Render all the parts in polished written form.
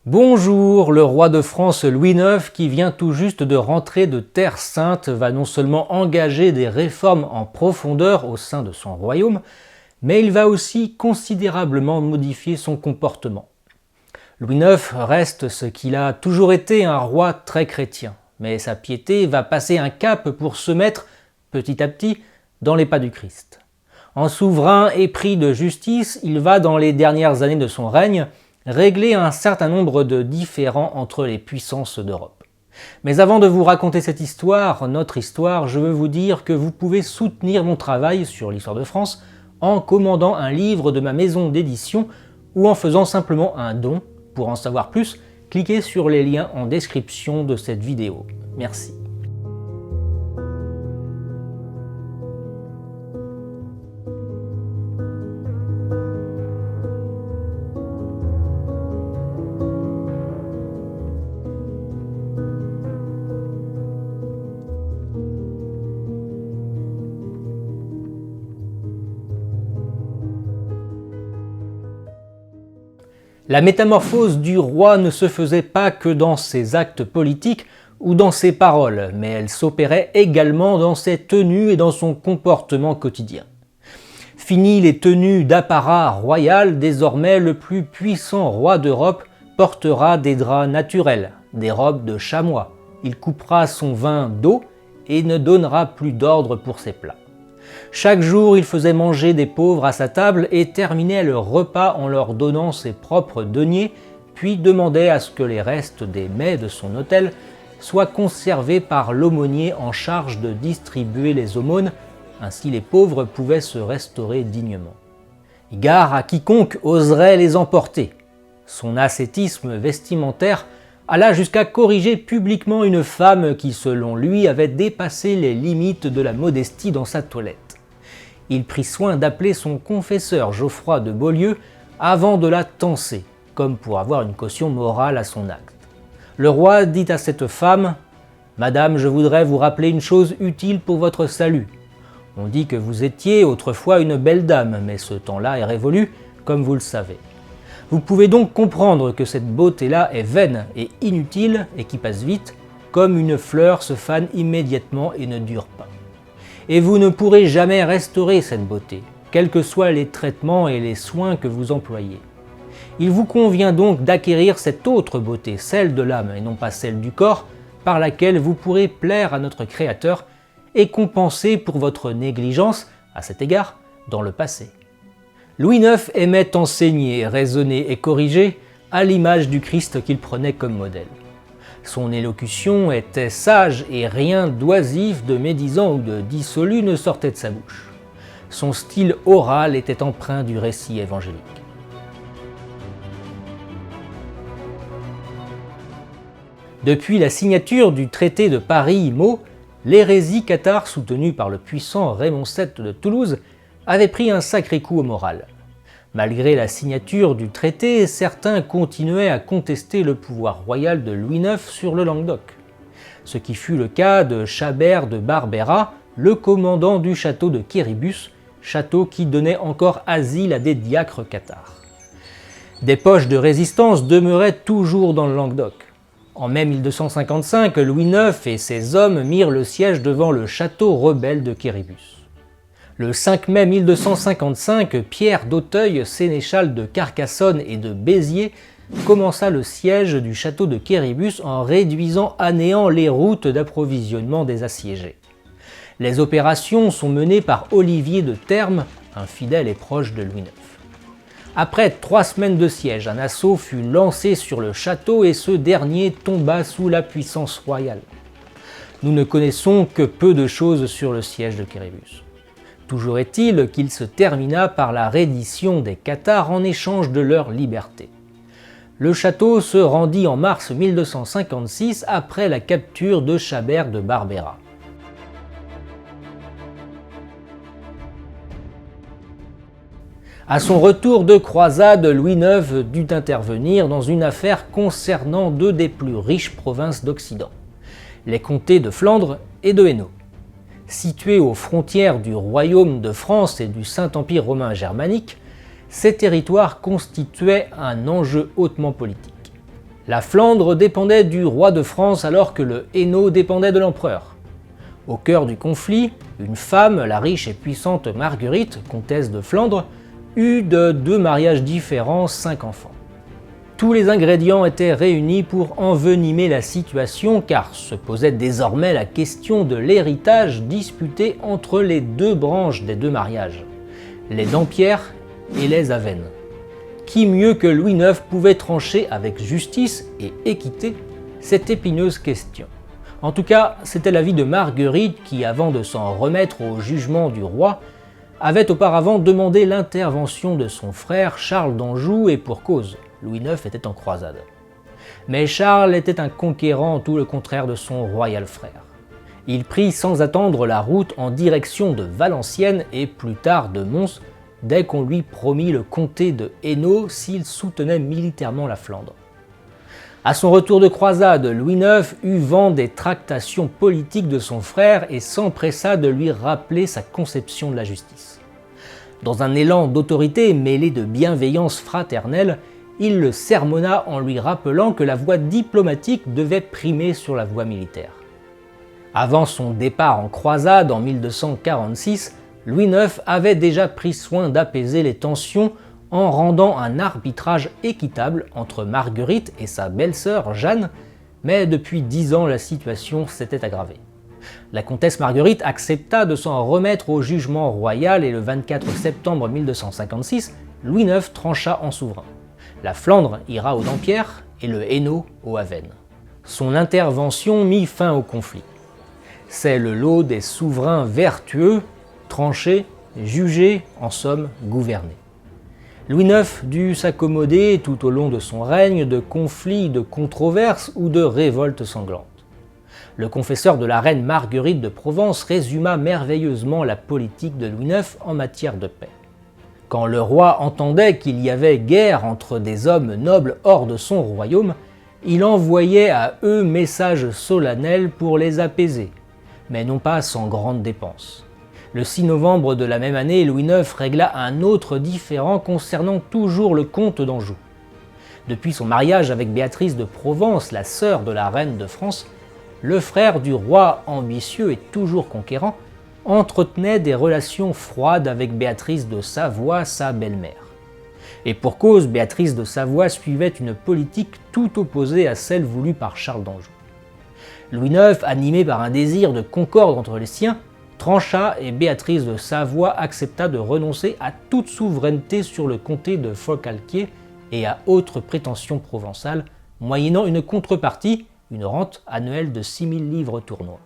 Bonjour, le roi de France Louis IX, qui vient tout juste de rentrer de Terre Sainte, va non seulement engager des réformes en profondeur au sein de son royaume, mais il va aussi considérablement modifier son comportement. Louis IX reste ce qu'il a toujours été, un roi très chrétien, mais sa piété va passer un cap pour se mettre, petit à petit, dans les pas du Christ. En souverain épris de justice, il va, dans les dernières années de son règne, régler un certain nombre de différends entre les puissances d'Europe. Mais avant de vous raconter cette histoire, notre histoire, je veux vous dire que vous pouvez soutenir mon travail sur l'histoire de France en commandant un livre de ma maison d'édition ou en faisant simplement un don. Pour en savoir plus, cliquez sur les liens en description de cette vidéo. Merci. La métamorphose du roi ne se faisait pas que dans ses actes politiques ou dans ses paroles, mais elle s'opérait également dans ses tenues et dans son comportement quotidien. Fini les tenues d'apparat royal, désormais le plus puissant roi d'Europe portera des draps naturels, des robes de chamois. Il coupera son vin d'eau et ne donnera plus d'ordre pour ses plats. Chaque jour, il faisait manger des pauvres à sa table et terminait le repas en leur donnant ses propres deniers, puis demandait à ce que les restes des mets de son hôtel soient conservés par l'aumônier en charge de distribuer les aumônes, ainsi les pauvres pouvaient se restaurer dignement. Gare à quiconque oserait les emporter. Son ascétisme vestimentaire alla jusqu'à corriger publiquement une femme qui, selon lui, avait dépassé les limites de la modestie dans sa toilette. Il prit soin d'appeler son confesseur Geoffroy de Beaulieu avant de la tancer, comme pour avoir une caution morale à son acte. Le roi dit à cette femme « Madame, je voudrais vous rappeler une chose utile pour votre salut. On dit que vous étiez autrefois une belle dame, mais ce temps-là est révolu, comme vous le savez. Vous pouvez donc comprendre que cette beauté-là est vaine et inutile et qui passe vite, comme une fleur se fane immédiatement et ne dure pas. Et vous ne pourrez jamais restaurer cette beauté, quels que soient les traitements et les soins que vous employez. Il vous convient donc d'acquérir cette autre beauté, celle de l'âme et non pas celle du corps, par laquelle vous pourrez plaire à notre Créateur et compenser pour votre négligence, à cet égard, dans le passé. Louis IX aimait enseigner, raisonner et corriger à l'image du Christ qu'il prenait comme modèle. Son élocution était sage et rien d'oisif, de médisant ou de dissolu ne sortait de sa bouche. Son style oral était empreint du récit évangélique. Depuis la signature du traité de Paris-Meaux, l'hérésie cathare soutenue par le puissant Raymond VII de Toulouse avait pris un sacré coup au moral. Malgré la signature du traité, certains continuaient à contester le pouvoir royal de Louis IX sur le Languedoc. Ce qui fut le cas de Chabert de Barbera, le commandant du château de Quéribus, château qui donnait encore asile à des diacres cathares. Des poches de résistance demeuraient toujours dans le Languedoc. En mai 1255, Louis IX et ses hommes mirent le siège devant le château rebelle de Quéribus. Le 5 mai 1255, Pierre d'Auteuil, sénéchal de Carcassonne et de Béziers, commença le siège du château de Quéribus en réduisant à néant les routes d'approvisionnement des assiégés. Les opérations sont menées par Olivier de Termes, un fidèle et proche de Louis IX. Après 3 semaines de siège, un assaut fut lancé sur le château et ce dernier tomba sous la puissance royale. Nous ne connaissons que peu de choses sur le siège de Quéribus. Toujours est-il qu'il se termina par la reddition des cathares en échange de leur liberté. Le château se rendit en mars 1256 après la capture de Chabert de Barbera. À son retour de croisade, Louis IX dut intervenir dans une affaire concernant 2 des plus riches provinces d'Occident, les comtés de Flandre et de Hainaut. Situés aux frontières du royaume de France et du Saint-Empire romain germanique, ces territoires constituaient un enjeu hautement politique. La Flandre dépendait du roi de France alors que le Hainaut dépendait de l'empereur. Au cœur du conflit, une femme, la riche et puissante Marguerite, comtesse de Flandre, eut de 2 mariages différents 5 enfants. Tous les ingrédients étaient réunis pour envenimer la situation car se posait désormais la question de l'héritage disputé entre les 2 branches des 2 mariages, les Dampierre et les Avennes. Qui mieux que Louis IX pouvait trancher avec justice et équité cette épineuse question? En tout cas, c'était l'avis de Marguerite qui, avant de s'en remettre au jugement du roi, avait auparavant demandé l'intervention de son frère Charles d'Anjou et pour cause. Louis IX était en croisade. Mais Charles était un conquérant, tout le contraire de son royal frère. Il prit sans attendre la route en direction de Valenciennes et plus tard de Mons, dès qu'on lui promit le comté de Hainaut s'il soutenait militairement la Flandre. À son retour de croisade, Louis IX eut vent des tractations politiques de son frère et s'empressa de lui rappeler sa conception de la justice. Dans un élan d'autorité mêlé de bienveillance fraternelle, il le sermonna en lui rappelant que la voie diplomatique devait primer sur la voie militaire. Avant son départ en croisade en 1246, Louis IX avait déjà pris soin d'apaiser les tensions en rendant un arbitrage équitable entre Marguerite et sa belle-sœur Jeanne, mais depuis 10 ans la situation s'était aggravée. La comtesse Marguerite accepta de s'en remettre au jugement royal et le 24 septembre 1256, Louis IX trancha en souverain. La Flandre ira aux Dampierre et le Hainaut aux Avennes. Son intervention mit fin au conflit. C'est le lot des souverains vertueux, tranchés, jugés, en somme gouvernés. Louis IX dut s'accommoder tout au long de son règne de conflits, de controverses ou de révoltes sanglantes. Le confesseur de la reine Marguerite de Provence résuma merveilleusement la politique de Louis IX en matière de paix. Quand le roi entendait qu'il y avait guerre entre des hommes nobles hors de son royaume, il envoyait à eux messages solennels pour les apaiser, mais non pas sans grande dépense. Le 6 novembre de la même année, Louis IX régla un autre différend concernant toujours le comte d'Anjou. Depuis son mariage avec Béatrice de Provence, la sœur de la reine de France, le frère du roi ambitieux et toujours conquérant entretenait des relations froides avec Béatrice de Savoie, sa belle-mère. Et pour cause, Béatrice de Savoie suivait une politique tout opposée à celle voulue par Charles d'Anjou. Louis IX, animé par un désir de concorde entre les siens, trancha et Béatrice de Savoie accepta de renoncer à toute souveraineté sur le comté de Forcalquier et à autres prétentions provençales, moyennant une contrepartie, une rente annuelle de 6 000 livres tournois.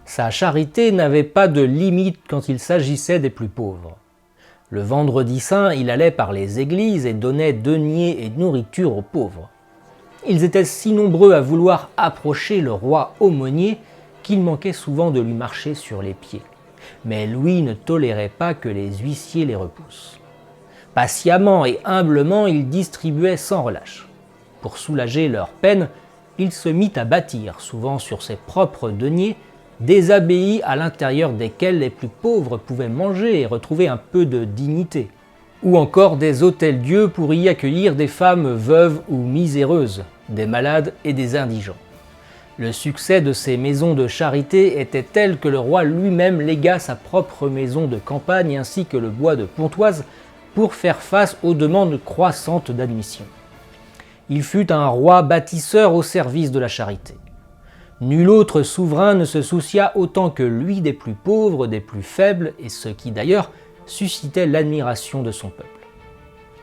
Sa charité n'avait pas de limite quand il s'agissait des plus pauvres. Le vendredi saint, il allait par les églises et donnait deniers et nourriture aux pauvres. Ils étaient si nombreux à vouloir approcher le roi aumônier qu'il manquait souvent de lui marcher sur les pieds. Mais Louis ne tolérait pas que les huissiers les repoussent. Patiemment et humblement, il distribuait sans relâche. Pour soulager leur peine, il se mit à bâtir, souvent sur ses propres deniers, des abbayes à l'intérieur desquelles les plus pauvres pouvaient manger et retrouver un peu de dignité, ou encore des hôtels-dieux pour y accueillir des femmes veuves ou miséreuses, des malades et des indigents. Le succès de ces maisons de charité était tel que le roi lui-même légua sa propre maison de campagne ainsi que le bois de Pontoise pour faire face aux demandes croissantes d'admission. Il fut un roi bâtisseur au service de la charité. Nul autre souverain ne se soucia autant que lui des plus pauvres, des plus faibles, et ce qui d'ailleurs suscitait l'admiration de son peuple.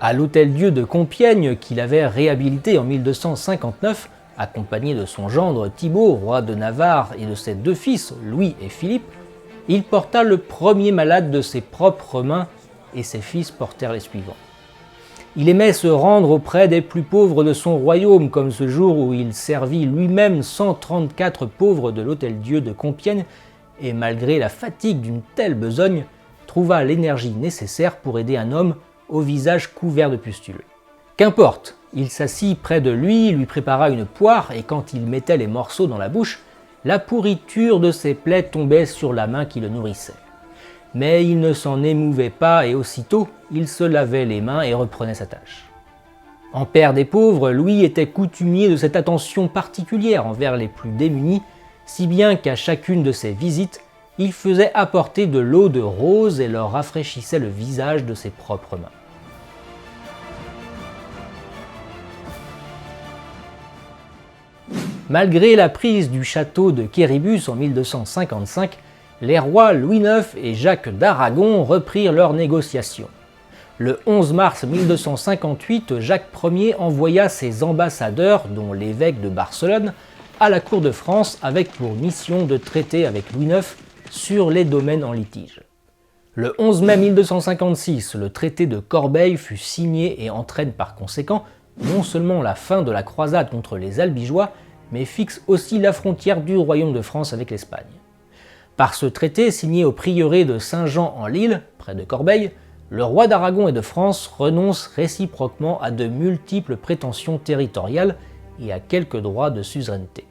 À l'Hôtel-Dieu de Compiègne, qu'il avait réhabilité en 1259, accompagné de son gendre Thibaut, roi de Navarre, et de ses 2 fils, Louis et Philippe, il porta le premier malade de ses propres mains, et ses fils portèrent les suivants. Il aimait se rendre auprès des plus pauvres de son royaume, comme ce jour où il servit lui-même 134 pauvres de l'Hôtel-Dieu de Compiègne, et malgré la fatigue d'une telle besogne, trouva l'énergie nécessaire pour aider un homme au visage couvert de pustules. Qu'importe, il s'assit près de lui prépara une poire, et quand il mettait les morceaux dans la bouche, la pourriture de ses plaies tombait sur la main qui le nourrissait. Mais il ne s'en émouvait pas et aussitôt, il se lavait les mains et reprenait sa tâche. En père des pauvres, Louis était coutumier de cette attention particulière envers les plus démunis, si bien qu'à chacune de ses visites, il faisait apporter de l'eau de rose et leur rafraîchissait le visage de ses propres mains. Malgré la prise du château de Quéribus en 1255, les rois Louis IX et Jacques d'Aragon reprirent leurs négociations. Le 11 mars 1258, Jacques Ier envoya ses ambassadeurs, dont l'évêque de Barcelone, à la cour de France avec pour mission de traiter avec Louis IX sur les domaines en litige. Le 11 mai 1256, le traité de Corbeil fut signé et entraîne par conséquent non seulement la fin de la croisade contre les Albigeois, mais fixe aussi la frontière du royaume de France avec l'Espagne. Par ce traité signé au prieuré de Saint-Jean-en-Lille, près de Corbeil, le roi d'Aragon et de France renoncent réciproquement à de multiples prétentions territoriales et à quelques droits de suzeraineté.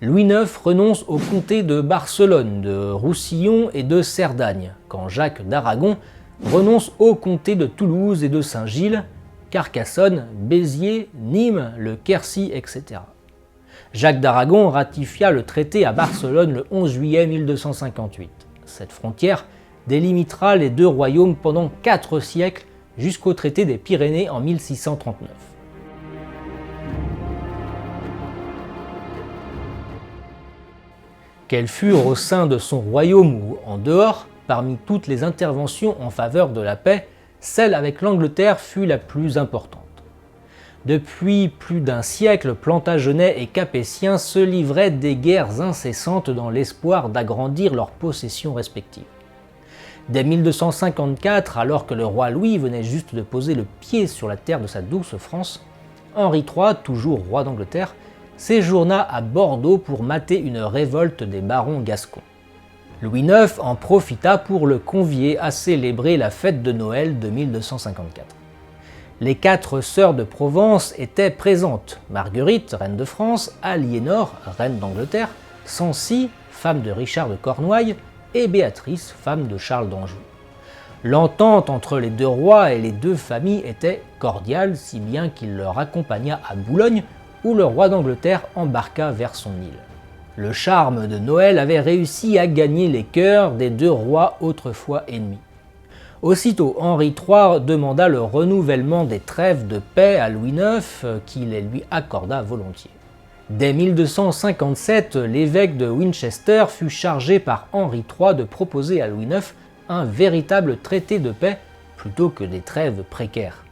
Louis IX renonce au comté de Barcelone, de Roussillon et de Cerdagne, quand Jacques d'Aragon renonce au comté de Toulouse et de Saint-Gilles, Carcassonne, Béziers, Nîmes, le Quercy, etc. Jacques d'Aragon ratifia le traité à Barcelone le 11 juillet 1258. Cette frontière délimitera les deux royaumes pendant 4 siècles jusqu'au traité des Pyrénées en 1639. Quelles furent au sein de son royaume ou en dehors, parmi toutes les interventions en faveur de la paix, celle avec l'Angleterre fut la plus importante. Depuis plus d'un siècle, Plantagenets et Capétiens se livraient des guerres incessantes dans l'espoir d'agrandir leurs possessions respectives. Dès 1254, alors que le roi Louis venait juste de poser le pied sur la terre de sa douce France, Henri III, toujours roi d'Angleterre, séjourna à Bordeaux pour mater une révolte des barons gascons. Louis IX en profita pour le convier à célébrer la fête de Noël de 1254. Les 4 sœurs de Provence étaient présentes: Marguerite, reine de France, Aliénor, reine d'Angleterre, Sancy, femme de Richard de Cornouailles, et Béatrice, femme de Charles d'Anjou. L'entente entre les deux rois et les deux familles était cordiale, si bien qu'il leur accompagna à Boulogne, où le roi d'Angleterre embarqua vers son île. Le charme de Noël avait réussi à gagner les cœurs des deux rois autrefois ennemis. Aussitôt, Henri III demanda le renouvellement des trêves de paix à Louis IX, qui les lui accorda volontiers. Dès 1257, l'évêque de Winchester fut chargé par Henri III de proposer à Louis IX un véritable traité de paix plutôt que des trêves précaires.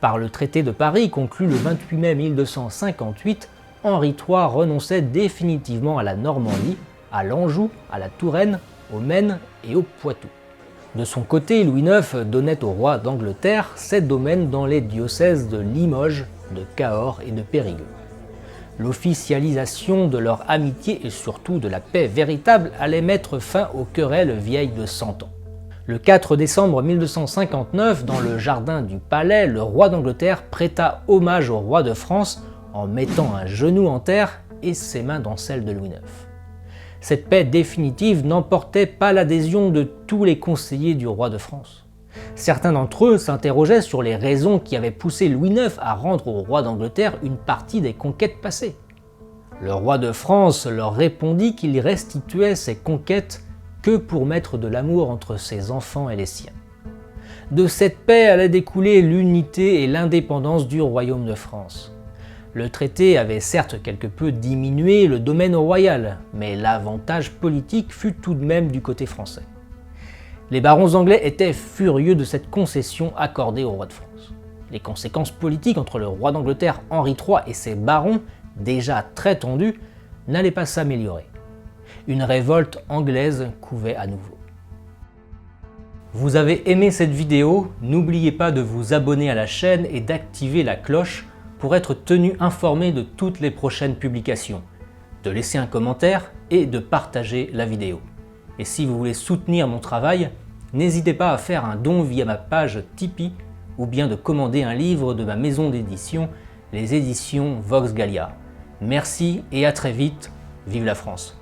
Par le traité de Paris, conclu le 28 mai 1258, Henri III renonçait définitivement à la Normandie, à l'Anjou, à la Touraine, au Maine et au Poitou. De son côté, Louis IX donnait au roi d'Angleterre 7 domaines dans les diocèses de Limoges, de Cahors et de Périgueux. L'officialisation de leur amitié et surtout de la paix véritable allait mettre fin aux querelles vieilles de 100 ans. Le 4 décembre 1259, dans le jardin du palais, le roi d'Angleterre prêta hommage au roi de France en mettant un genou en terre et ses mains dans celles de Louis IX. Cette paix définitive n'emportait pas l'adhésion de tous les conseillers du roi de France. Certains d'entre eux s'interrogeaient sur les raisons qui avaient poussé Louis IX à rendre au roi d'Angleterre une partie des conquêtes passées. Le roi de France leur répondit qu'il restituait ces conquêtes que pour mettre de l'amour entre ses enfants et les siens. De cette paix allait découler l'unité et l'indépendance du royaume de France. Le traité avait certes quelque peu diminué le domaine royal, mais l'avantage politique fut tout de même du côté français. Les barons anglais étaient furieux de cette concession accordée au roi de France. Les conséquences politiques entre le roi d'Angleterre Henri III et ses barons, déjà très tendus, n'allaient pas s'améliorer. Une révolte anglaise couvait à nouveau. Vous avez aimé cette vidéo? N'oubliez pas de vous abonner à la chaîne et d'activer la cloche pour être tenu informé de toutes les prochaines publications, de laisser un commentaire et de partager la vidéo. Et si vous voulez soutenir mon travail, n'hésitez pas à faire un don via ma page Tipeee ou bien de commander un livre de ma maison d'édition, les éditions Vox Gallia. Merci et à très vite, vive la France!